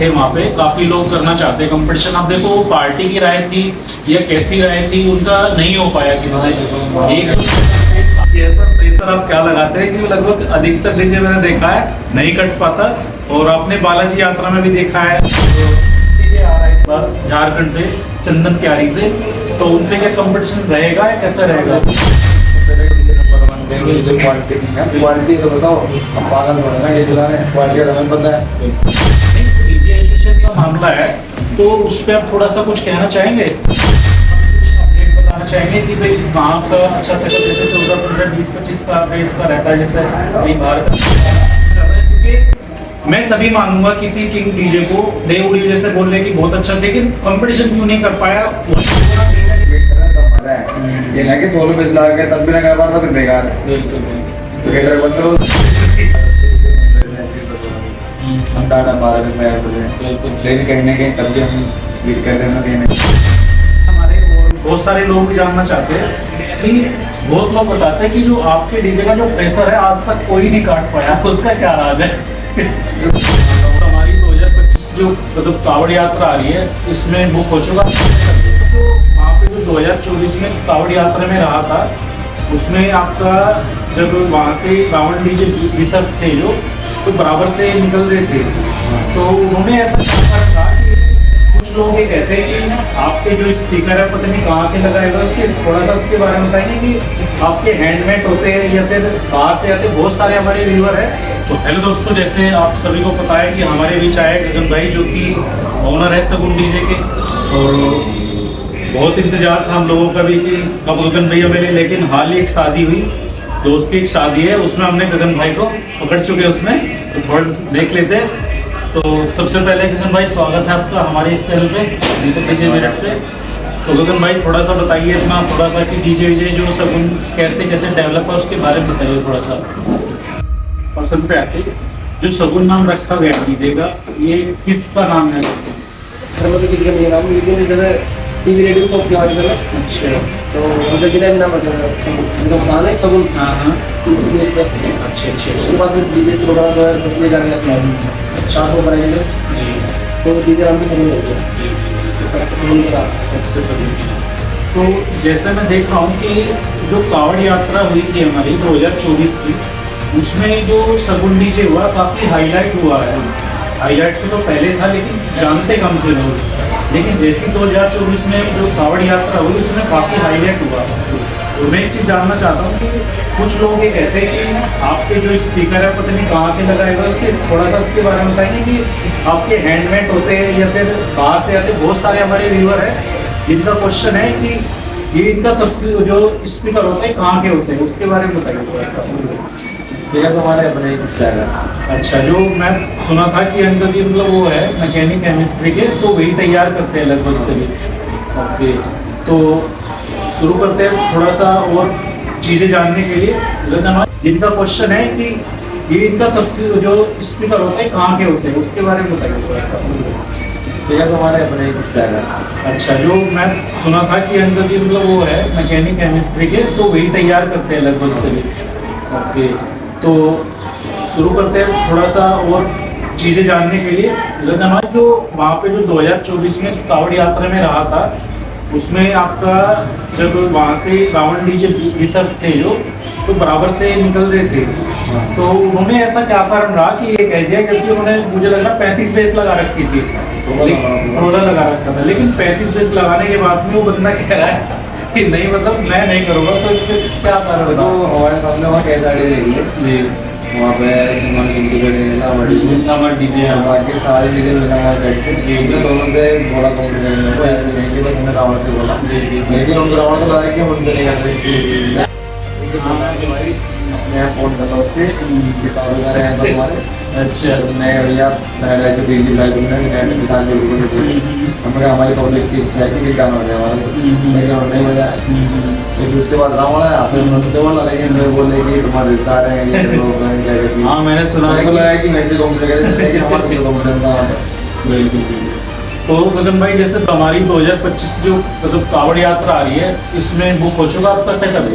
थे वहाँ पे, काफी लोग करना चाहते हैं कंपटीशन। अब देखो पार्टी की राय थी या कैसी राय थी, उनका नहीं हो पाया किसी एक ऐसा प्रेशर आप क्या लगाते हैं कि लगभग अधिकतर डीजे मैंने देखा है नहीं कट पाता। और आपने बालाजी यात्रा में भी देखा है, डीजे आ रहा है इस बार झारखंड से, चंदन क्यारी से, तो उनसे क्या कंपटीशन रहेगा या कैसा रहेगा? क्वालिटी तो बताओ, हम पागल हो रहे हैं ये चला रहे हैं, क्वालिटी का हमें पता है। डीजे एसोसिएशन का मामला है तो उस पर आप थोड़ा सा कुछ कहना चाहेंगे, कुछ अपडेट बताना चाहेंगे कि भाई वहाँ का अच्छा सेटअप जैसे 14, 15, 20, 25 का बेस का रहता है, जैसे कई बार क्योंकि मैं तभी मानूंगा किसी किंग डीजे को देवड़ी जैसे बोल रहे कि बहुत अच्छा, लेकिन कंपटीशन क्यों नहीं कर पाया? ये ना कि 100 रुपये लगा के तब भी ना कर पाता फिर बेकार है। हम टाटा 12 में आए थे, ट्रेन कहीं ना कहीं तब भी हम लीड कर रहे हैं कहीं ना कहीं। हमारे बहुत सारे लोग भी जानना चाहते हैं कि बहुत लोग बताते हैं कि जो आपके डीजे का जो प्रेशर है आज तक कोई नहीं काट पाया, उसका क्या राज है? हमारी 2025 जो मतलब कावड़ यात्रा आ रही है इसमें बुक हो चुका, तो वहाँ पे जो 2024 में कावड़ यात्रा में रहा था उसमें आपका जब वहाँ से रावण डीजे विसर्ग थे जो तो बराबर से निकल रहे थे, तो उन्होंने ऐसा कहा कि कुछ लोग ये कहते हैं कि आपके जो स्पीकर है पता नहीं कहाँ से लगाएगा, उसके थोड़ा सा उसके बारे में बताएंगे कि आपके हैंडमेड होते हैं या फिर बाहर से आते? बहुत सारे हमारे व्यूअर है। तो हेलो दोस्तों, जैसे आप सभी को पता है कि हमारे बीच आए गगन भाई जो कि ओनर है सगुन डीजे के, और बहुत इंतजार था हम लोगों का भी कि कब गगन भैया मिले, लेकिन हाल ही एक शादी हुई, दोस्त की एक शादी है, उसमें हमने गगन भाई को पकड़ चुके हैं उसमें, तो थोड़ा देख लेते हैं। तो सबसे पहले गगन भाई स्वागत है आपका हमारे इस चैनल पे दीपक डीजे मेरठ पे। तो गगन भाई थोड़ा सा बताइए इतना थोड़ा सा कि डीजे वीजे जो सगुन कैसे कैसे डेवलप है उसके बारे में बताइए थोड़ा सा। पर्सन पे आते जो सगुन नाम रखा गया डीजे का, ये किसका नाम है? मतलब किसी का नहीं नाम, लेकिन जैसे टीवी रेडियो सब के बारे में। अच्छा, तो मतलब कितना नाम रखा है उनका बताना है सगुन। हाँ हाँ, सीरीज पे। अच्छा अच्छा, उसके बाद फिर डीजे से बड़ा इसलिए जाने का शाम को बनाएंगे तो डीजे नाम भी सगुन रहते हैं, सगुन का सबसे सगुन। तो जैसे मैं देख रहा हूँ कि जो कावड़ यात्रा हुई थी हमारी 2024 की, उसमें जो सगुन डीजे हुआ काफ़ी हाईलाइट हुआ है। हाईलाइट से तो पहले था लेकिन जानते कम थे लोग, लेकिन जैसी 2024 में जो कावड़ यात्रा हुई उसमें काफ़ी हाईलाइट हुआ। तो मैं एक चीज़ जानना चाहता हूँ कि कुछ लोग ये कहते हैं कि आपके जो स्पीकर है पता नहीं कहाँ से लगाएगा, उसके थोड़ा सा उसके बारे में बताएंगे कि आपके हैंडमेड होते हैं या फिर बाहर से आते? बहुत सारे हमारे व्यूअर हैं जिनका क्वेश्चन है कि ये इनका सबसे जो स्पीकर होते हैं कहाँ के होते हैं, उसके बारे में बताइए थोड़ा सा। स्पीकर तो हमारे अपने ही कुछ है। अच्छा, जो मैं सुना था कि अंकल जी मतलब वो है मैकेनिक केमिस्ट्री के, तो वही तैयार करते हैं लगभग सभी। ओके, तो शुरू करते हैं थोड़ा सा और चीज़ें जानने के लिए। जिनका क्वेश्चन है कि ये इनका सबसे जो स्पीकर होते हैं कहाँ के होते हैं, उसके बारे में बताइए थोड़ा सा। स्पीकर तो हमारे अपने ही कुछ है। अच्छा, जो मैं सुना था कि अंकल जी मतलब वो है मैकेनिक केमिस्ट्री के, तो वही तैयार करते हैं लगभग सभी। ओके, तो शुरू करते हैं थोड़ा सा और चीज़ें जानने के लिए। हमारे जो वहाँ पे जो 2024 में कावड़ यात्रा में रहा था उसमें आपका जब वहाँ से रावण डीजे विसर्ग थे जो तो बराबर से निकल रहे थे, तो उन्होंने ऐसा क्या कारण रहा कि ये कह दिया, क्योंकि उन्होंने मुझे लग रहा 35 बेस लगा रखी थी, रोला लगा रखा था, लेकिन 35 बेस लगाने के बाद में वो बंदा कह रहा है कि नहीं मतलब मैं नहीं करूँगा, तो इसके क्या कारण तो बताओ? हमारे सामने वहाँ कैसे गाड़ी देखिए वहाँ पे हमारे डीजे बाकी सारे डीजे मिलता हमारे साइड से, दोनों से बोला कॉम्पिटिशन है ऐसे नहीं कि बस हमने रावण से बोला, लेकिन उनको रावण से लगा कि हम उनसे नहीं करते। मैं फोन करता उसके किताब वगैरह हैं तो हमारे। अच्छा, मैं भैया ऐसे दीजिए किताब हमने हमारी पब्लिक की इच्छा है कि गाना हो जाए हमारा, लेकिन नहीं बजा। लेकिन उसके बाद रावण आया, फिर उनसे बोला, लेकिन मैं बोले कि तुम्हारे रिश्तेदार हैं ये लोग हैं क्या कहती। हाँ मैंने सुना मेरे को लगा कि मेरे से कॉम्पिटिशन लेकिन हमारा तो कॉम्पिटिशन था। बिल्कुल। तो गगन भाई जैसे हमारी 2025 जो मतलब कावड़ यात्रा आ रही है इसमें बुक हो चुका आपका सेटअप?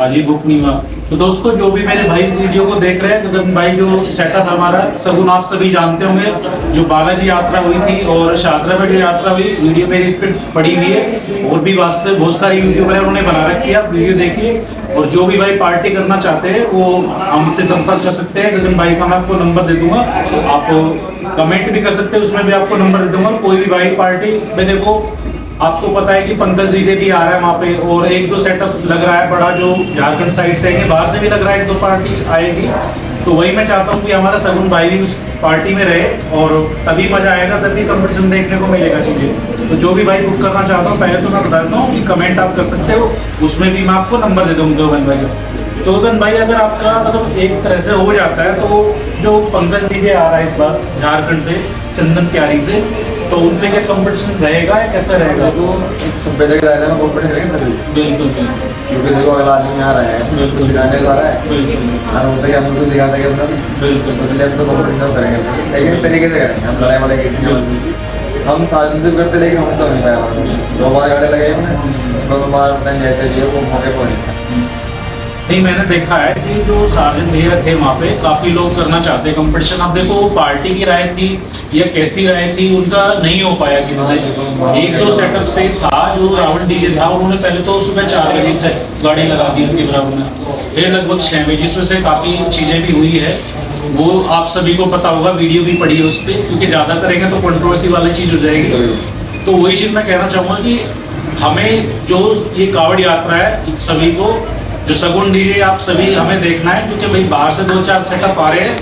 आज ही बुक नहीं हुआ। तो दोस्तों जो भी मेरे भाई इस वीडियो को देख रहे हैं, गगन भाई जो सेटअप हमारा सगुन आप सभी जानते होंगे, जो बालाजी यात्रा हुई थी और शादरा में जो यात्रा हुई, वीडियो मेरी इस पर पड़ी हुई है और भी वास्ते बहुत सारी यूट्यूबर है उन्होंने बना रखी है, आप वीडियो देखिए। और जो भी भाई पार्टी करना चाहते हैं वो हमसे संपर्क कर सकते हैं। गगन भाई का मैं आपको नंबर दे दूंगा, आप कमेंट भी कर सकते हैं, उसमें भी आपको नंबर दे दूंगा। कोई भी भाई पार्टी में देखो, आपको पता है कि पंकज डीजे भी आ रहा है वहाँ पे, और एक दो सेटअप लग रहा है बड़ा जो झारखंड साइड से है, बाहर से भी लग रहा है, एक दो पार्टी आएगी। तो वही मैं चाहता हूँ कि हमारा सगुन भाई भी उस पार्टी में रहे और तभी मजा आएगा, तभी कंपटीशन देखने को मिलेगा चीजें। तो जो भी भाई बुक करना चाहता हूँ, पहले तो मैं बता देता हूँ कि कमेंट आप कर सकते हो, उसमें भी मैं आपको नंबर दे दूँगा गगन भाई का। तो गगन भाई अगर आपका मतलब एक तरह से हो जाता है, तो जो पंकज डीजे आ रहा है इस बार झारखंड से, चंदन क्यारी से, तो उनसे क्या कंपटीशन रहेगा या कैसा रहेगा? तो एक सभ्य जगह रहता है, कंपटीशन करेंगे सभी। बिल्कुल क्योंकि देखो अगला आदमी आ रहा है, बिल्कुल दिखाने जा रहा है, बिल्कुल और उनसे क्या हम उनको दिखा सके अपना, बिल्कुल तो इसलिए हम तो कंपटीशन करेंगे, लेकिन तरीके से करेंगे, हम लड़ाई वाले किसी में हम साधन से करते, लेकिन हम तो नहीं पाया। 2 बार गाड़े लगे हमने, 2 बार अपने जैसे भी है वो मौके पर नहीं, मैंने देखा है कि जो सार्जन भैया थे वहाँ पे, काफी लोग करना चाहते हैं कंपटीशन। अब देखो पार्टी की राय थी या कैसी राय थी, उनका नहीं हो पाया किसी से। एक दो सेटअप से था, जो रावण डीजे था, उन्होंने पहले तो सुबह 4 बजे से गाड़ी लगा दी उनके बराबर में, फिर लगभग 6 बजे, जिसमें से काफी चीजें भी हुई है, वो आप सभी को पता होगा, वीडियो भी पड़ी है उस पर, क्योंकि ज्यादा करेंगे तो कंट्रोवर्सी वाली चीज हो जाएगी। तो वही चीज मैं कहना चाहूंगा कि हमें जो ये कावड़ यात्रा है, सभी को जो सगुन डीजे आप सभी हमें देखना है, क्योंकि भाई बाहर से 2-4 सेटअप आ रहे हैं,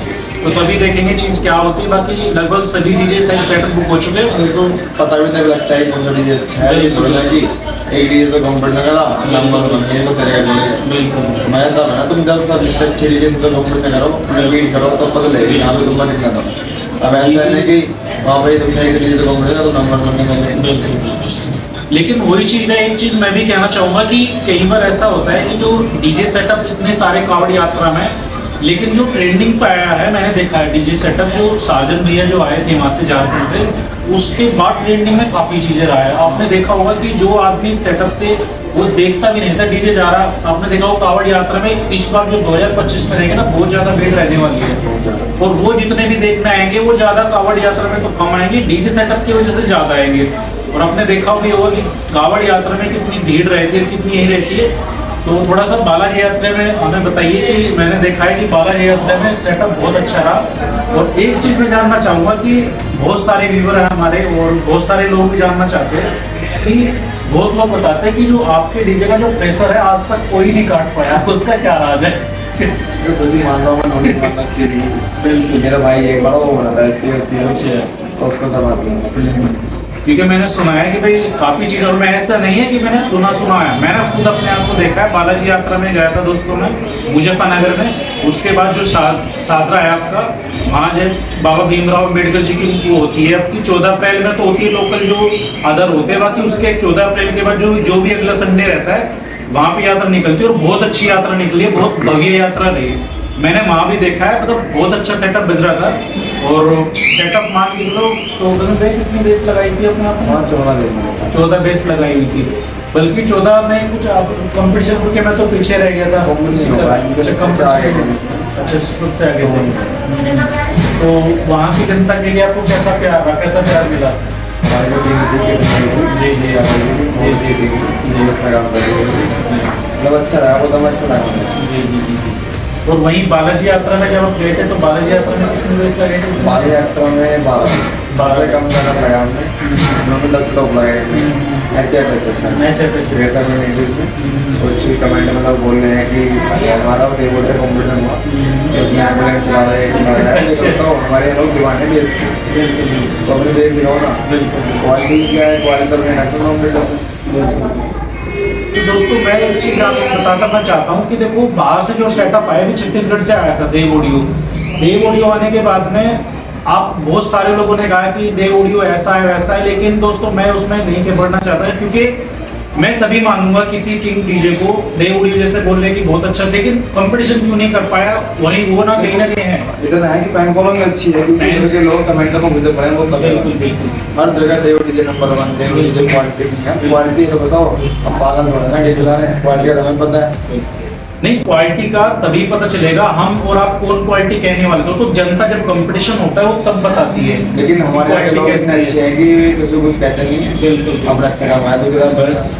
तो तभी देखेंगे चीज क्या होती है। बाकी लगभग सभी डीजे सेटअप बुक हो चुके हैं, उनको पता भी नहीं लगता है कौन सा डीजे अच्छा है। ये थोड़ा कि एक डीजे से कंपटीशन करा, नंबर बन गए वो तेरे का डीजे। बिल्कुल मैं तो ना तुम जब सब अच्छे डीजे से कंपटीशन करो, मीट करो, तो पता लगेगा यहाँ पे तुम निकला था। अब ऐसा है कि हाँ भाई तुमने एक डीजे से कंपटीशन तो नंबर बनने का। बिल्कुल। लेकिन वही चीज है, एक चीज मैं भी कहना चाहूंगा कि कई बार ऐसा होता है कि जो डीजे सेटअप इतने सारे कावड़ यात्रा में, लेकिन जो ट्रेंडिंग पे आया है, मैंने देखा है डीजे सेटअप जो साजन भैया जो आए थे वहाँ से झारखंड से, उसके बाद ट्रेंडिंग में काफी चीजें रहा है। आपने देखा होगा कि जो आदमी सेटअप से वो देखता भी नहीं था डीजे जा रहा, आपने देखा हो कावड़ यात्रा में इस बार जो 2025 में देखे ना, बहुत ज्यादा भीड़ रहने वाली है, और वो जितने भी देखने आएंगे वो ज्यादा कावड़ यात्रा में तो कम आएंगे, डीजे सेटअप की वजह से ज्यादा आएंगे। और आपने देखा भी होगा कि कावड़ यात्रा में कितनी भीड़ रहती है, कितनी यही रहती है। तो थोड़ा सा बालाजी यात्रा में हमें बताइए कि मैंने देखा है कि बालाजी यात्रा में सेटअप बहुत अच्छा रहा। और एक चीज़ मैं जानना चाहूँगा कि बहुत सारे व्यूवर हैं हमारे और बहुत सारे लोग भी जानना चाहते हैं कि बहुत लोग बताते हैं कि जो आपके डीजे का जो प्रेशर है आज तक कोई नहीं काट पाया, उसका क्या राज है? बिल्कुल मेरा भाई एक बड़ा वो बना था इसलिए उसको सब क्योंकि मैंने सुना है कि भाई काफी चीज, और मैं ऐसा नहीं है कि मैंने सुना है, मैंने खुद अपने आप को देखा है। बालाजी यात्रा में गया था दोस्तों में, मुजफ्फरनगर में, उसके बाद जो सादरा है आपका, वहाँ जो बाबा भीमराव अम्बेडकर जी की वो होती है आपकी 14 अप्रैल में, तो होती है लोकल जो अदर होते हैं, बाकी उसके 14 अप्रैल के बाद जो भी अगला संडे रहता है वहाँ पे यात्रा निकलती है, और बहुत अच्छी यात्रा निकली है, बहुत भव्य यात्रा रही। मैंने वहाँ भी देखा है, मतलब बहुत अच्छा सेटअप बज रहा था। और सेटअप मान के लो तो कितनी बेस लगाई थी अपने आप? 14 बेस लगाई हुई थी, बल्कि 14 में कुछ कंपटीशन के मैं तो पीछे रह गया था। अच्छा खुद से आगे थे। तो वहाँ की जनता के लिए आपको कैसा प्यार मिला? जी जी अच्छा काम कर रही है, मतलब अच्छा रहा, वो तो अच्छा लगा। जी जी जी। और वहीं बालाजी यात्रा में जब आप गए थे तो बालाजी यात्रा में कितने बेस लगे थे? बालाजी यात्रा में 12 कम लगा हमने, 10 लोग लगाए थे। ऐसा में कुछ कमेंट मतलब बोल रहे हैं कि हमारा बोलते कॉम्पिटिशन हुआ, उसमें एम्बुलेंस चला रहे हैं, तो हमारे लोग दीवाने भी तो अपने देख दिखाओ ना क्वालिटी क्या है, क्वालिटी तो दोस्तों मैं एक चीज़ आपको बताना चाहता हूँ कि देखो बाहर से जो सेटअप आया भी छत्तीसगढ़ से आया था, देव ऑडियो आने के बाद में आप बहुत सारे लोगों ने कहा कि देव ऑडियो ऐसा है वैसा है, लेकिन दोस्तों मैं उसमें नहीं के बढ़ना चाहता है, क्योंकि मैं तभी मानूंगा किसी किंग डीजे को देव ऑडियो जैसे बोलने की बहुत अच्छा, लेकिन कंपटीशन क्यों नहीं कर पाया, वही वो ना कहीं है। इतना है कि फैन फॉलोइंग अच्छी है, क्योंकि के लोग कमेंट को मुझे पढ़े वो बिल्कुल हर जगह देव डीजे नंबर 1, देव डीजे क्वालिटी है, क्वालिटी तो बताओ, अब पागल हो रहे हैं डीजे चला रहे हैं, क्वालिटी का हमें पता है। नहीं, क्वालिटी का तभी पता चलेगा हम और आप कौन क्वालिटी कहने वाले तो जनता जब कंपटीशन होता है वो तब बताती है। लेकिन हमारे यहाँ के लोग इतने अच्छे हैं कि किसी को कुछ कहते नहीं है, बिल्कुल अपना अच्छा काम है दूसरा बस।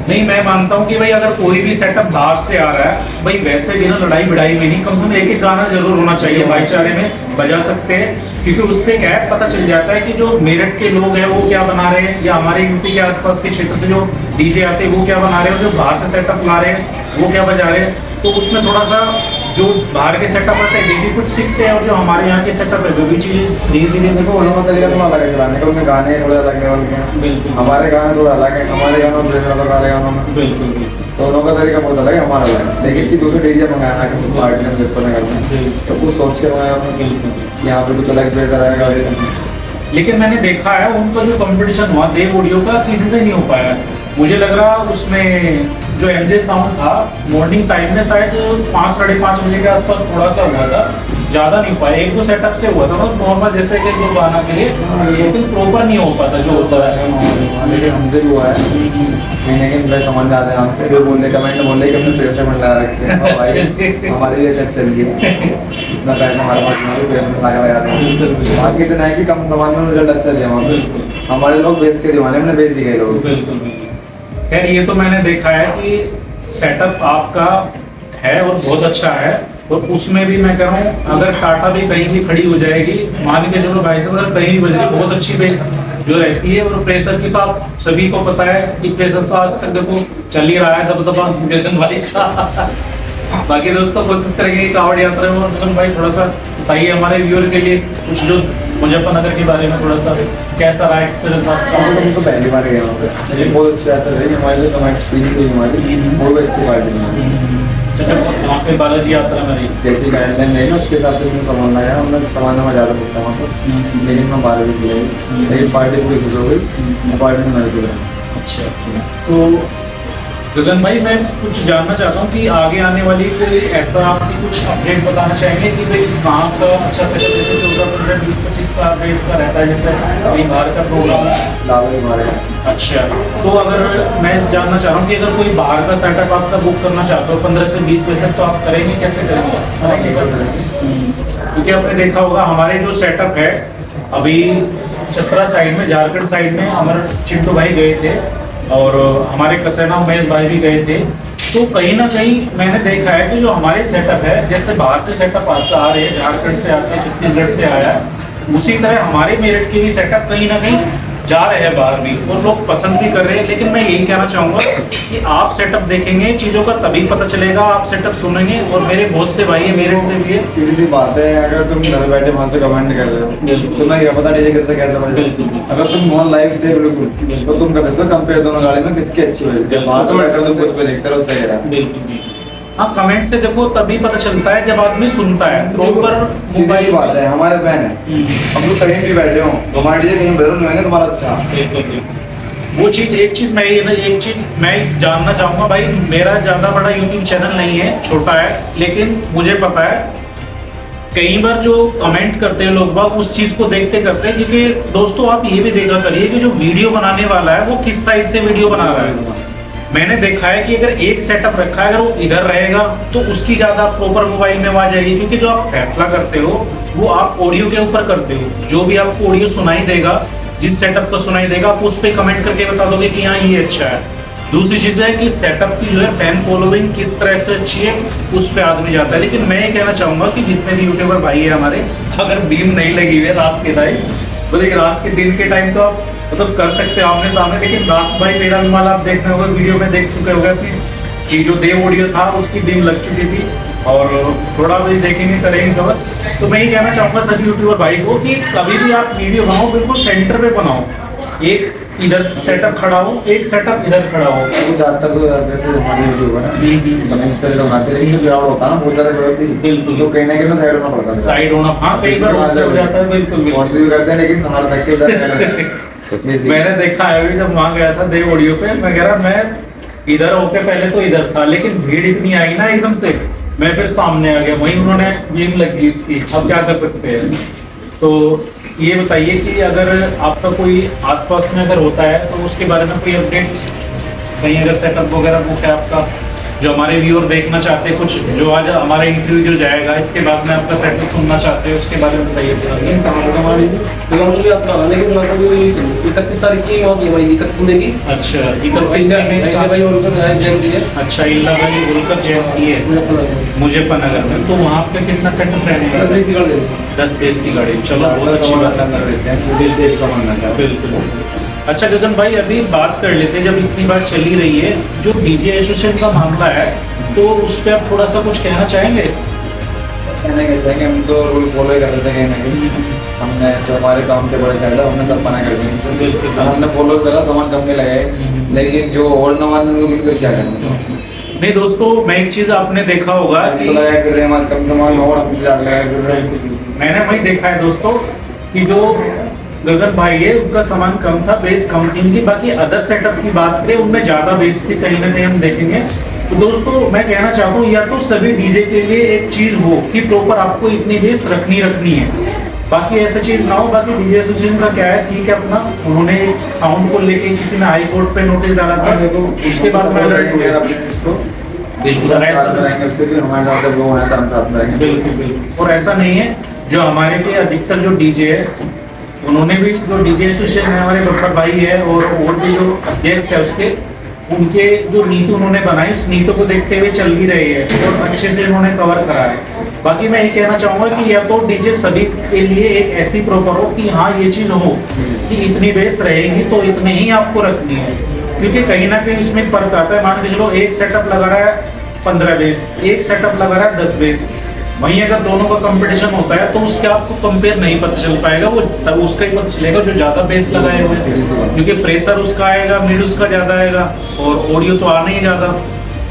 नहीं, मैं मानता हूँ कि भाई अगर कोई भी सेटअप बाहर से आ रहा है, भाई वैसे भी ना लड़ाई भिड़ाई में नहीं, कम से कम एक एक गाना जरूर होना चाहिए, भाईचारे में बजा सकते हैं, क्योंकि उससे क्या है पता चल जाता है कि जो मेरठ के लोग हैं वो क्या बना रहे हैं, या हमारे यूपी के आसपास के क्षेत्र से जो डीजे आते हैं वो क्या बना रहे हैं, जो बाहर से सेटअप ला रहे हैं वो क्या बजा रहे हैं। तो उसमें थोड़ा सा जो बाहर के सेटअप आते हैं वे भी कुछ सीखते हैं, और जो हमारे यहाँ के सेटअप है वो भी चीज़ें धीरे धीरे देखो उनका तरीका थोड़ा अलग है चलाने का, उनके गाने थोड़ा अलग लेवल के हैं, बिल्कुल हमारे गाने थोड़ा अलग है, हमारे गानों में सारे गानों में बिल्कुल तो उनका तरीका बहुत अलग है, हमारा अलग है। लेकिन कि दूसरे डीजे मंगाना है पार्टी में जब करते हैं तो कुछ सोच के मंगाया हमने यहाँ पे कुछ अलग प्रेशर आएगा। लेकिन मैंने देखा है उनका जो कंपटीशन हुआ देव ऑडियो का किसी से नहीं हो पाया। मुझे लग रहा उसमें जो एमजे साउंड था मॉर्निंग टाइम में शायद 5 साढ़े 5 बजे के आसपास थोड़ा सा हुआ था, ज़्यादा नहीं पाया, 1-2 सेटअप से हुआ था, मतलब नॉर्मल जैसे कि जो गाना के लिए, लेकिन प्रॉपर नहीं हो पाता जो होता है। लेकिन हमसे भी हुआ है महीने के अंदर समझ में आते हैं, हमसे भी बोलने कमेंट बोल रहे कि हमने प्रेशर में लगा रखे हैं भाई हमारी ये सब चल रही है, इतना पैसा हमारे पास नहीं, प्रेशर में लगा रहे हैं। बाकी इतना है कि कम सामान में रिजल्ट अच्छा दिया वहाँ पे, हमारे लोग बेच के दीवाने हमने बेच दिए लोग। खैर ये तो मैंने देखा है कि सेटअप आपका है और बहुत अच्छा है, और उसमें भी मैं कह रहा हूँ अगर टाटा भी कहीं भी खड़ी हो जाएगी, मान के चलो भाई साहब अगर कहीं भी बज रही बहुत अच्छी बेस जो रहती है, और प्रेशर की तो आप सभी को पता है कि प्रेशर तो आज तक देखो चल ही रहा है दबदबा नितिन भाई का। बाकी दोस्तों कोशिश करेंगे कावड़ यात्रा में, नितिन भाई थोड़ा सा बताइए हमारे व्यूअर के लिए कुछ जो मुजफ्फरनगर के बारे में थोड़ा सा कैसा रहा एक्सपीरियंस आपका? हम तो पहली बार गए वहाँ पे, लेकिन बहुत अच्छी यात्रा रही हमारे लिए, हमारी फीलिंग हुई हमारी बहुत अच्छी पार्टी में। वहाँ पे बालाजी यात्रा में रही जैसी गाइडलाइन नहीं है उसके हिसाब से हमने सामान लाया, हमने सामान हमें ज़्यादा सकता है वहाँ पर, लेकिन हम 12 बजे चले गए, लेकिन पार्टी पूरी खुश हो गई, पार्टी में मजे किया। अच्छा, तो गगन भाई मैं कुछ जानना चाहता हूँ कि आगे आने वाली कोई ऐसा आपकी कुछ अपडेट बताना चाहेंगे कि भाई कहाँ का अच्छा सेटअप जैसे 14-15-20-25 का बेस का रहता है, जैसे कहीं बाहर का प्रोग्राम लावे हमारे। अच्छा, तो अगर मैं जानना चाह रहा हूँ कि अगर कोई बाहर का सेटअप आपका बुक करना चाहते हो 15 से 20 पैसे, तो आप करेंगे, कैसे करेंगे? क्योंकि आपने देखा होगा हमारे जो सेटअप है अभी चतरा साइड में, झारखंड साइड में हमारे चिंटू भाई गए थे और हमारे कसेना उमेश भाई भी गए थे, तो कहीं ना कहीं मैंने देखा है कि जो हमारे सेटअप है, जैसे बाहर से सेटअप आ रहे हैं, झारखंड से आते हैं, छत्तीसगढ़ से आया, उसी तरह हमारे मेरठ के भी सेटअप कहीं ना कहीं जा रहे हैं बाहर भी, और लोग पसंद भी कर रहे हैं। लेकिन मैं यही कहना चाहूँगा कि आप सेटअप देखेंगे चीज़ों का तभी पता चलेगा, आप सेटअप सुनेंगे, और मेरे बहुत से भाई है मेरठ से भी है। सीधी सी बात है, अगर तुम घर बैठे वहाँ से कमेंट कर रहे हो तो मैं क्या पता डीजे कैसे क्या समझ, अगर तुम ऑन लाइव थे बिल्कुल तो तुम कर सकते हो कंपेयर दोनों गाड़ी में किसकी अच्छी होगी, बाहर तो बैठे तुम कुछ पे देखते रहो, सही है। हाँ, कमेंट से देखो तभी पता चलता है जब आदमी सुनता है प्रॉपर। सीधी सी बात है, हमारे फैन है, हम लोग कहीं भी बैठे हो हमारे डीजे कहीं बदल नहीं होंगे तुम्हारा अच्छा। वो चीज़ एक चीज़ मैं जानना चाहूँगा भाई, मेरा ज़्यादा बड़ा यूट्यूब चैनल नहीं है, छोटा है, लेकिन मुझे पता है कई बार जो कमेंट करते हैं लोग बाग उस चीज़ को देखते करते हैं, क्योंकि दोस्तों आप ये भी देखा करिए कि जो वीडियो बनाने वाला है वो किस साइड से वीडियो बना रहा है। मैंने देखा है कि अगर एक सेटअप रखा है, अगर वो इधर रहेगा तो उसकी ज़्यादा प्रॉपर मोबाइल में आवाज आएगी, क्योंकि जो आप फैसला करते हो वो आप ऑडियो के ऊपर करते हो, जो भी आपको ऑडियो सुनाई देगा, जिस सेटअप को सुनाई देगा आप उस पर कमेंट करके बता दोगे कि हाँ ये अच्छा है। दूसरी चीज़ है कि सेटअप की जो है फैन फॉलोइंग किस तरह से अच्छी है उस पर आदमी जाता है। लेकिन मैं ये कहना चाहूँगा कि जितने भी यूट्यूबर भाई है हमारे, अगर बीम नहीं लगी हुई है रात के टाइम, बोले रात के दिन के टाइम तो आप मतलब कर सकते हो आमने सामने, लेकिन रात भाई मेरा विमाल आप देखने होगा वीडियो में देख चुके होगा कि जो देव ऑडियो था उसकी बीम लग चुकी थी, और थोड़ा भी देखेंगे करेंगे कवर। तो मैं ये कहना चाहूँगा सभी यूट्यूबर भाई को कि कभी भी आप वीडियो बनाओ बिल्कुल सेंटर पे बनाओ, एक इधर सेटअप खड़ा हो, एक सेटअप इधर खड़ा हो। तो ज़्यादातर तो वैसे हमारी वीडियो है ना इस तरह से बनाते हैं, लेकिन जो ग्राउंड होता है ना बहुत ज़्यादा जरूरत थी, बिल्कुल तो कहीं ना कहीं साइड होना पड़ता है, साइड होना, हाँ कई बार उससे हो जाता है, बिल्कुल कोशिश भी करते हैं लेकिन हार तक के मैंने देखा है अभी जब वहाँ गया था देव ऑडियो पे, मैं कह रहा मैं इधर होके पहले तो इधर था, लेकिन भीड़ इतनी आई ना एकदम से, मैं फिर सामने आ गया, वहीं उन्होंने बीम लगी इसकी, अब क्या कर सकते हैं। तो ये बताइए कि अगर आपका कोई आसपास में अगर होता है तो उसके बारे में कोई अपडेट, कहीं अगर सेटअप वगैरह बुक है आपका? जो हमारे व्यूअर देखना चाहते हैं कुछ, जो आज हमारा इंटरव्यू जो जाएगा इसके बाद में आपका सेटअप सुनना चाहते हैं, उसके बारे में बताइए थोड़ा। हमारी दुकान भी आपका लेकिन मतलब भी 31 तारीख की होगी हमारी 31 मई की। अच्छा, भाई उनका जयंती है। अच्छा, इल्ला भाई उनकर जयंती है मुजफ्फरनगर में, तो वहाँ पे कितना सेटअप रहेगा? 10 की गाड़ी 10-20 की गाड़ी। चलो बहुत अच्छी बात है। बिल्कुल। अच्छा गगन भाई, अभी बात कर लेते हैं, जब इतनी बात चली रही है जो डीजे एसोसिएशन का मामला है, तो उस पर आप थोड़ा सा कुछ कहना चाहेंगे? कहना कहते हैं कि हम तो रूल फॉलो ही कर रहे थे कहीं ना कहीं। हमने जो हमारे काम से बड़े साइड हमने सब मना कर दिया, बिल्कुल। हमने फॉलो करा, सामान कम में लगाए, लेकिन जो और नवाज उनको क्या करना। नहीं दोस्तों, मैं एक चीज आपने देखा होगा कि तो लगाया कर रहे हैं, हमारे कम सामान और हम ज्यादा लगाया कर रहे हैं। मैंने वही देखा है दोस्तों कि जो गगन भाई है उनका सामान कम था, बेस कम थी उनकी। बाकी अदर सेटअप की बात करें, उनमें ज्यादा बेस थी, कहीं ना कहीं हम देखेंगे। तो दोस्तों मैं कहना चाहता हूँ, या तो सभी डीजे के लिए एक चीज हो कि प्रॉपर आपको इतनी बेस रखनी है, बाकी ऐसा चीज ना हो। बाकी डीजे एसोसिएशन का क्या है, ठीक है, अपना उन्होंने साउंड को लेके किसी ने हाई कोर्ट पे नोटिस डाला था, उसके बाद में अलर्ट हुआ। बिल्कुल और ऐसा नहीं है, जो हमारे लिए अधिकतर जो डीजे है उन्होंने भी, जो डीजे एसोसिएशन है हमारे बब्बर भाई है और भी जो अध्यक्ष है उसके, उनके जो नीति उन्होंने बनाई, उस नीति को देखते हुए चल भी रहे हैं और अच्छे से उन्होंने कवर करा है। बाकी मैं ये कहना चाहूँगा कि या तो डीजे सभी के लिए एक ऐसी प्रॉपर हो कि हाँ ये चीज़ हो कि इतनी बेस रहेगी तो इतनी ही आपको रखनी है, क्योंकि कहीं ना कहीं इसमें फर्क आता है। मान के चलो एक सेटअप लगा रहा है 15 बेस, एक सेटअप लगा रहा है 10 बेस, वहीं अगर दोनों का कंपटीशन होता है तो उसके आपको कंपेयर नहीं पता चल पाएगा, वो तब उसका ही पता चलेगा जो ज्यादा बेस लगाए हुए हैं, क्योंकि प्रेशर उसका आएगा, मिड उसका ज्यादा आएगा और ऑडियो तो आना ही ज्यादा।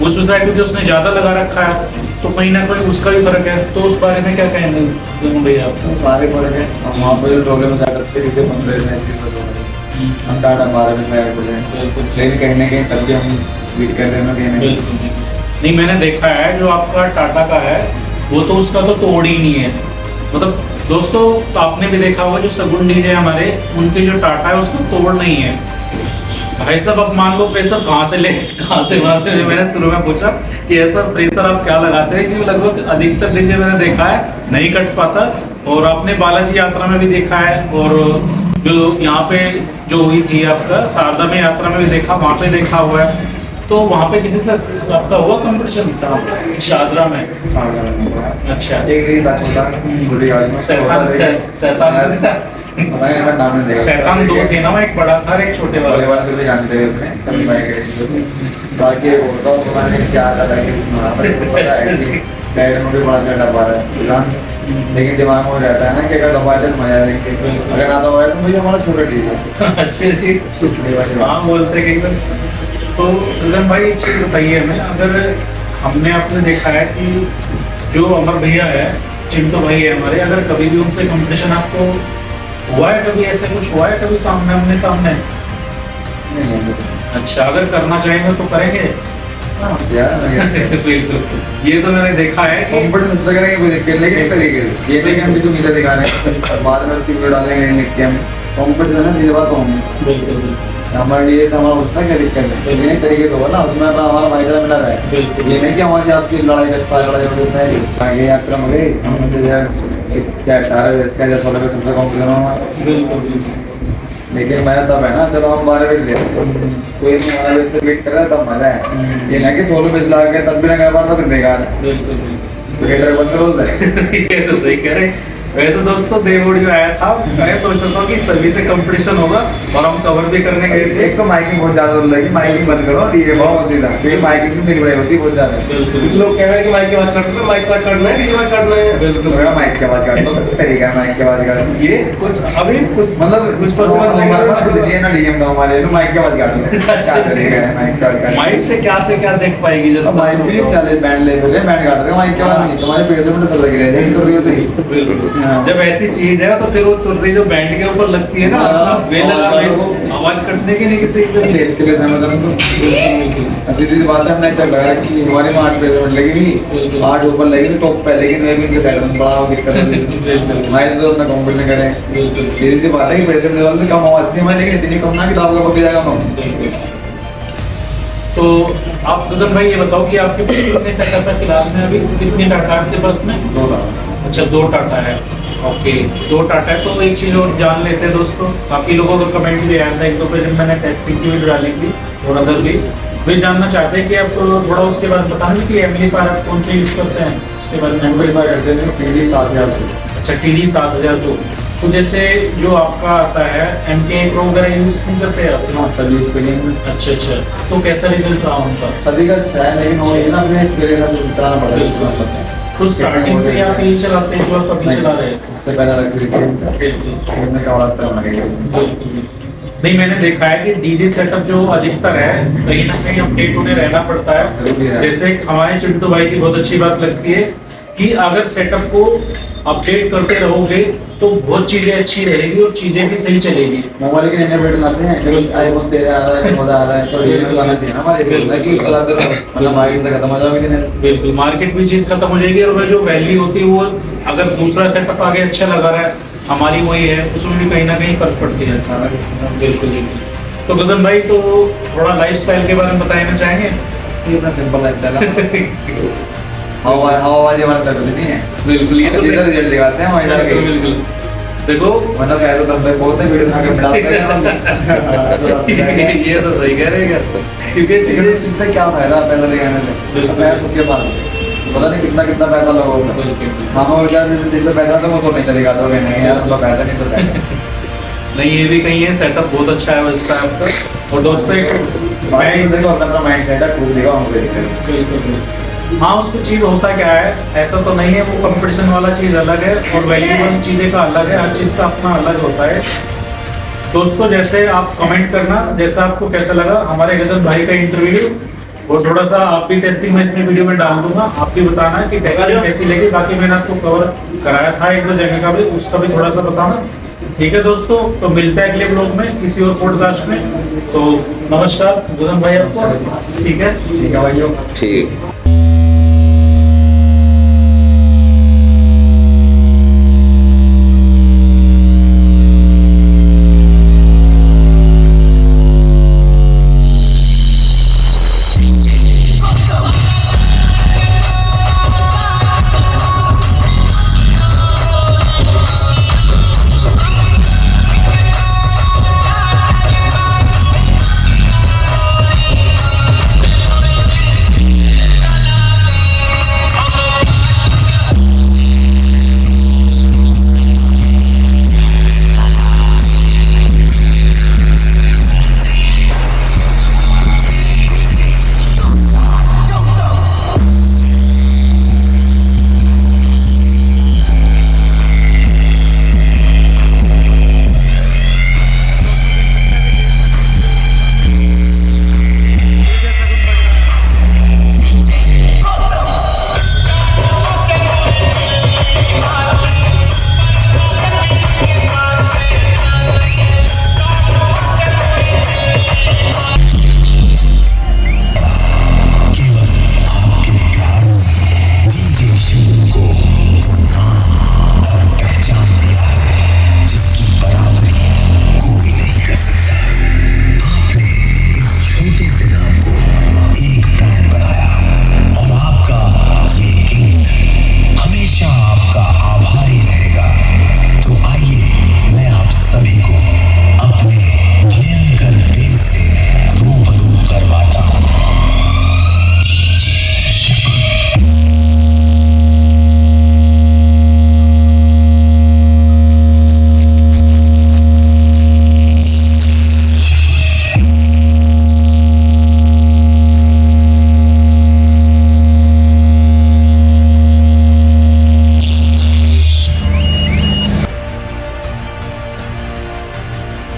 वो दूसरा है क्योंकि उसने ज्यादा लगा रखा है, तो कहीं ना कहीं उसका भी फर्क है। तो उस बारे में क्या कहेंगे भैया आप? सारे फर्क है। हम वहाँ पर जो प्रॉब्लम है जैसे 15 हम टाटा 12 में तैयार कर रहे हैं, लेकिन कहीं ना कहीं तब भी हम बीट कर रहे हैं कहीं ना कहीं। नहीं, मैंने देखा है जो आपका टाटा का है वो तो उसका तो तोड़ ही नहीं है। मतलब दोस्तों तो आपने भी देखा होगा जो सगुन डीजे हमारे, उनके जो टाटा है उसका तोड़ नहीं है भाई साहब। अब मान लो प्रेशर कहाँ से बनाते हैं? मैंने शुरू में पूछा कि ऐसा प्रेशर आप क्या लगाते हैं, कि लगभग अधिकतर डीजे मैंने देखा है नहीं कट पाता। और आपने बालाजी यात्रा में भी देखा है, और जो यहाँ पे जो हुई थी आपका शारदा में यात्रा में भी देखा, वहाँ पे देखा हुआ है। तो वहाँ पे किसी से आपका हुआ कंपटीशन था शारदा में? अच्छा, शैतान 2 थे ना, एक बड़ा था एक छोटे वाले। बाकी क्या लेकिन दिमाग में रहता है ना कि अगर दबा जाए मजा देंगे, अगर ना दबाए तो मुझे हमारा छोटा ठीक है। अच्छे जी, हाँ बोलते कि तो गगन भाई एक चीज़ बताइए हमें, अगर हमने आपने देखा है कि जो अमर भैया है, चिंटू भाई है हमारे, अगर कभी भी उनसे कंपटीशन आपको हुआ है, कभी ऐसे कुछ हुआ है कभी सामने आमने सामने? अच्छा, अगर करना चाहेंगे तो करेंगे? बिल्कुल, ये तो मैंने देखा है कि कंपटीशन से करेंगे कोई दिक्कत, लेकिन एक तरीके से ये नहीं कि हम किसी नीचे दिखा रहे हैं बाद में उसकी वीडियो डालेंगे नहीं कि हम कंपटीशन है, सीधी बात होंगे। बिल्कुल, हमारे लिए हमारा उसका क्या दिक्कत है, ये तरीके से होगा ना, उसमें हमारा भाईचारा मिला रहा है। ये नहीं कि हमारी आपसी लड़ाई आगे यात्रा में गई, हमने चाहे 18 वर्ष का या 16 वर्ष सबसे कॉम्पिटिशन हमारा। बिल्कुल, लेकिन मैं तब है ना, चलो हम 12 वर्ष ले कोई नहीं 12 वर्ष से वेट कर रहा है तब मजा है। ये ना कि 16 वर्ष ला के तब भी ना कर पाता तो बेकार है। बिल्कुल, ये तो सही कह रहे। वैसे दोस्तों देवोड़ी में आया था, मैं सोच रहा था कि सभी से कंपटीशन होगा और हम कवर भी करने गए थे। एक तो माइकिंग बहुत ज्यादा लगी, माइकिंग बंद करो, डीजे बहुत सीधा, क्योंकि माइकिंग से मेरी बड़ाई होती है बहुत ज्यादा। कुछ लोग कह रहे हैं कि माइक की आवाज काटना है, माइक की आवाज काटना है, डीजे आवाज काटना है। बिल्कुल मेरा माइक की आवाज काटो, सबसे तरीका है माइक की आवाज काटो। ये कुछ अभी कुछ मतलब कुछ पर्सन हमारे पास कुछ नहीं है ना डीजे में, हमारे तो माइक की आवाज काटो। अच्छा तरीका है माइक का। माइक से क्या देख पाएगी जब माइक भी क्या ले बैंड ले बैंड काट रहे हैं, माइक की आवाज नहीं, तुम्हारे पेड़ में सब लगी रहती है तो रियल सही। जब ऐसी चीज है तो फिर वो तुर्री जो बैंड के ऊपर लगती है ना, आवाज कटने की नहीं किसी इसके लिए फेमस है। सीधी बात है, हमने चल रहा है कि हमारे में 8 पेमेंट लगेगी, 8 ऊपर लगेगी टॉप पे, लेकिन मैं भी इनके साइड में बड़ा दिक्कत है। हमारे तो अपना कॉम्पिटिशन करें, सीधी सी बात है कि पैसे मिलने वाले से कम आवाज थी हमारी, लेकिन इतनी कम ना कि तो आपका पक जाएगा। तो आप गगन भाई ये बताओ कि आपके पास कितने सेटअप है फिलहाल में, अभी कितने टाटा आपके पास में? 2 लाख। अच्छा 2 टाटा है, ओके 2 टाटा है। तो एक चीज़ और जान लेते हैं दोस्तों, काफ़ी लोगों का कमेंट भी आया था एक दो पे जब मैंने टेस्टिंग की वीडियो डाली थी और अदर भी वे जानना चाहते हैं कि आप थोड़ा उसके बाद बताएंगे कि एम्पलीफायर आप कौन से यूज़ करते हैं उसके बारे में। एम्पलीफायर करते हैं TD 7000। अच्छा TD 7002। तो जैसे जो आपका आता है MTI Pro वगैरह यूज़ नहीं करते आप? हाँ सभी यूज करेंगे। अच्छा, तो कैसा रिजल्ट रहा उनका? सभी का अच्छा है, लेकिन वो ये ना अपने एक्सपीरियंस चलाना पड़ेगा। तो स्टार्टिंग से आप यही चलाते हैं जो आप कभी चला रहे हैं? उससे पहले अलग से में का और नहीं, मैंने देखा है कि डीजे सेटअप जो अधिकतर है कहीं ना कहीं अपडेट होने रहना पड़ता है। जैसे हमारे चिंटू भाई की बहुत अच्छी बात लगती है कि अगर सेटअप को अपडेट करते रहोगे तो बहुत चीजें अच्छी रहेगी और चीजें भी सही चलेगी। मोबाइल के नए अपडेट आते हैं, जब आईफोन 13 आ रहा है, 14 आ रहा है, तो ये तो आना चाहिए ना हमारे कि चला दो, मतलब मार्केट से खत्म हो जाएगा। बिल्कुल, मार्केट में चीज खत्म हो जाएगी और जो वैल्यू होती है वो अगर दूसरा सेटअप आगे अच्छा लगा रहा है, हमारी वही है, उसमें भी कहीं ना कहीं फर्क पड़ती है। बिल्कुल। तो गगन भाई तो थोड़ा लाइफस्टाइल के बारे में बताना चाहेंगे? ये अपना सिंपल लाइफस्टाइल है। हवा ये वाला तक नहीं है। बिल्कुल, ये तो रिजल्ट दिखाते हैं हमारे के। बिल्कुल देखो मतलब ऐसा तब तक बहुत है वीडियो बना के डालते हैं। ये तो सही कह रहे हैं क्योंकि चीजें चीज से क्या फायदा पैसा दिखाने से, पैसा सबके पास पता नहीं कितना कितना पैसा लोगों हाँ और क्या जिससे पैसा तो वो तो नहीं चलेगा, तो नहीं यार मतलब पैसा नहीं तो नहीं, ये भी कहीं है सेटअप बहुत अच्छा है इसका आपका। और दोस्तों मैं देखो अपना माइंड सेट है, खूब देखो हमको बिल्कुल। हाँ, उससे चीज़ होता क्या है, ऐसा तो नहीं है, वो कंपटीशन वाला चीज़ अलग है और वैल्यूएबल चीज़ें का अलग है, हर चीज़ का अपना अलग होता है। दोस्तों जैसे आप कमेंट करना जैसा आपको कैसा लगा हमारे गगन भाई का इंटरव्यू, और थोड़ा सा आप भी टेस्टिंग में इसमें वीडियो में डाल दूंगा, आप भी बताना कि टेस्टिंग कैसी लगी। बाकी मैंने आपको कवर कराया था एक दो जगह का भी, उसका भी थोड़ा सा बताना। ठीक है दोस्तों, तो मिलते हैं अगले ब्लॉग में किसी और पॉडकास्ट में। तो नमस्कार गगन भाई आपको। ठीक है भाइयों। ठीक।